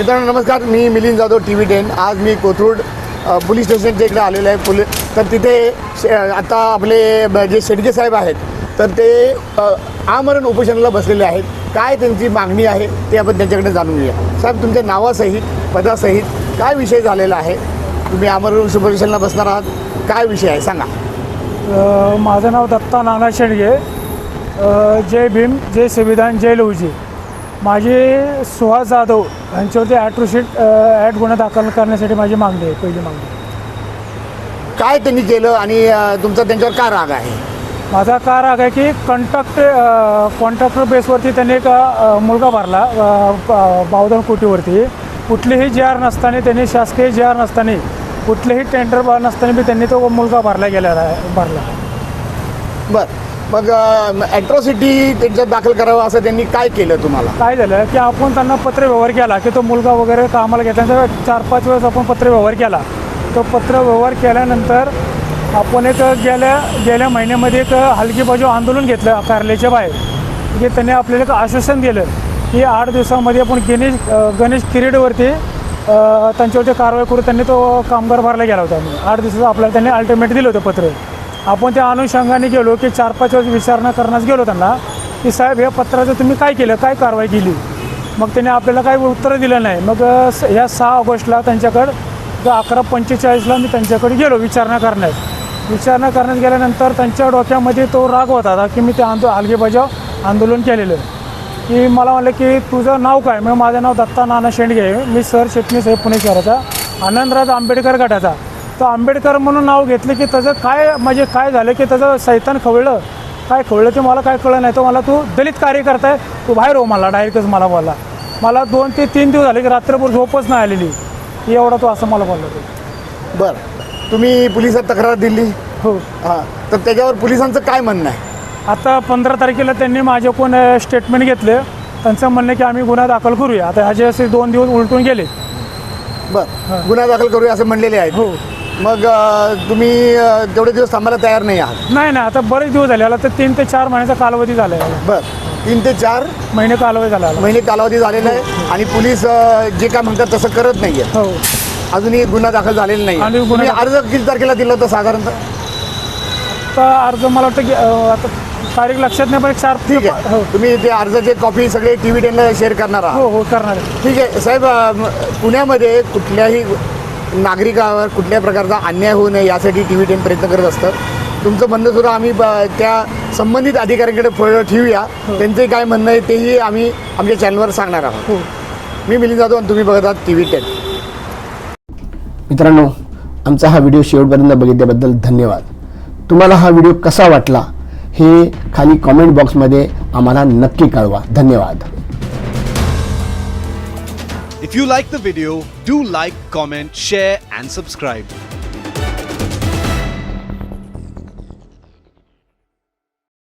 मित्रांनो नमस्कार, मी मिलिंद जाधव TV10। आज मी कोथरूड पोलीस स्टेशनच्या इकडे आलेलो आहे। तर तिथे आता आपले जे शेडगे साहेब आहेत तर ते आमरण उपोषणाला बसलेले आहेत। काय त्यांची मागणी आहे ते आपण त्यांच्याकडे जाणून घेऊया। साहेब, तुमच्या नावासहित पदासहित काय विषय झालेला आहे? तुम्ही आमरण उपोषणाला बसणार आहात, काय विषय आहे सांगा। माझं नाव दत्ता नाना शेडगे। जय भीम, जय संविधान, जय लहुजी। माझी सुहास जाधव यांच्यावरती ॲट गुन्हा दाखल करण्यासाठी माझी मागणी आहे, पहिली मागणी। काय त्यांनी केलं आणि तुमचा त्यांच्यावर काय राग आहे? माझा का राग आहे की कॉन्ट्रॅक्टर बेसवरती त्यांनी एक मुलगा भरला 52 कोटीवरती। कुठलीही जी आर नसताना, त्यांनी शासकीय जी आर नसताना, कुठलेही टेंडर नसताना बी त्यांनी तो मुलगा भरला। बरं, मग ॲट्रॉसिटी त्यांच्यात दाखल करावं असं त्यांनी काय केलं? तुम्हाला काय झालं की आपण त्यांना पत्रव्यवहार केला की तो मुलगा वगैरे कामाला घेतल्यानंतर 4-5 वेळेस आपण पत्रव्यवहार केला। तो पत्रव्यवहार केल्यानंतर आपण एक गेल्या महिन्यामध्ये एक हलकी बाजू आंदोलन घेतलं कार्यालयाच्या बाहेर, की त्यांनी आपल्याला एक आश्वासन दिलं की 8 दिवसामध्ये आपण गणेश किरीडवरती त्यांच्यावरती कारवाई करू। त्यांनी तो कामगार भरला गेला होता। 8 दिवसाचं आपल्याला त्यांनी अल्टिमेट दिलं होतं पत्र। आपण त्या अनुषंगाने गेलो की 4-5 वेळेस विचारणा करण्यास गेलो त्यांना की साहेब, या पत्राचं तुम्ही काय केलं, काय कारवाई केली? मग त्यांनी आपल्याला काही उत्तर दिलं नाही। मग ह्या 6 ऑगस्टला त्यांच्याकडं 11:45ला मी त्यांच्याकडे गेलो विचारणा करण्यास गेल्यानंतर त्यांच्या डोक्यामध्ये तो राग होता की मी ते हलगीबजाव आंदोलन केलेलं, की मला म्हणलं की तुझं नाव काय? मग माझं नाव दत्ता नाना शेंडगे आहे, मी सरचिटणीस आहे पुणे शहराचा, आनंदराज आंबेडकर गटाचा। तर आंबेडकर म्हणून नाव घेतलं की त्याचं काय म्हणजे काय झालं की त्याचं सैतान खवळलं ते मला काय कळलं नाही। तो मला तू दलित कार्यकर्ता आहे, तू बाहेर हो, मला डायरेक्टच मला बोलला। मला 2 ते 3 दिवस झाले की रात्रभर झोपच नाही आलेली, एवढा तो असं मला बोलला तो। बरं, तुम्ही पोलिसात तक्रार दिली? हो। हां, तर त्याच्यावर पोलिसांचं काय म्हणणं आहे? आता 15 तारखेला त्यांनी माझ्याकडून स्टेटमेंट घेतलं। त्यांचं म्हणणं की आम्ही गुन्हा दाखल करूया। आता ह्याचे असे 2 दिवस उलटून गेले। बरं, गुन्हा दाखल करूया असं म्हणलेले आहेत। हो। मग तुम्ही तेवढे दिवस थांबायला तयार नाही आहात? नाही, आता बरेच दिवस झाले, आता 3 ते 4 महिन्याचा कालावधी झाला आहे। बरं, 3 ते 4 महिने कालावधी झालेला आहे आणि पोलीस जे काय म्हणतात तसं करत नाही आहे। हो, अजूनही गुन्हा दाखल झालेला नाही। तुम्ही अर्ज किती तारखेला दिला होता साधारणतः? आता अर्ज मला वाटतं की आता तारीख लक्षात नाही, पण 4 ठीक आहे। हो तुम्ही ते अर्जाचे कॉपी सगळे TV10ला शेअर करणार आहात? हो करणार आहे। ठीक आहे साहेब, पुण्यामध्ये कुठल्याही नागरिकावर कुठल्याही प्रकारचा अन्याय होऊ नये यासाठी TV10 प्रयत्न करत असतं। तुमचं म्हणणं सुद्धा आम्ही त्या संबंधित अधिकाऱ्यांकडे ठेवूया। त्यांचे काय म्हणणं आहे तेही आम्ही आमच्या चॅनलवर सांगणार आहोत। हो। मी मिलिंद जाधव आणि तुम्ही बघत आहात TV10। मित्रांनो, आमचा हा व्हिडिओ शेवटपर्यंत बघितल्याबद्दल धन्यवाद। तुम्हाला हा व्हिडिओ कसा वाटला हे खाली कमेंट बॉक्समध्ये आम्हाला नक्की कळवा। धन्यवाद। If you like the video, do like, comment, share and subscribe.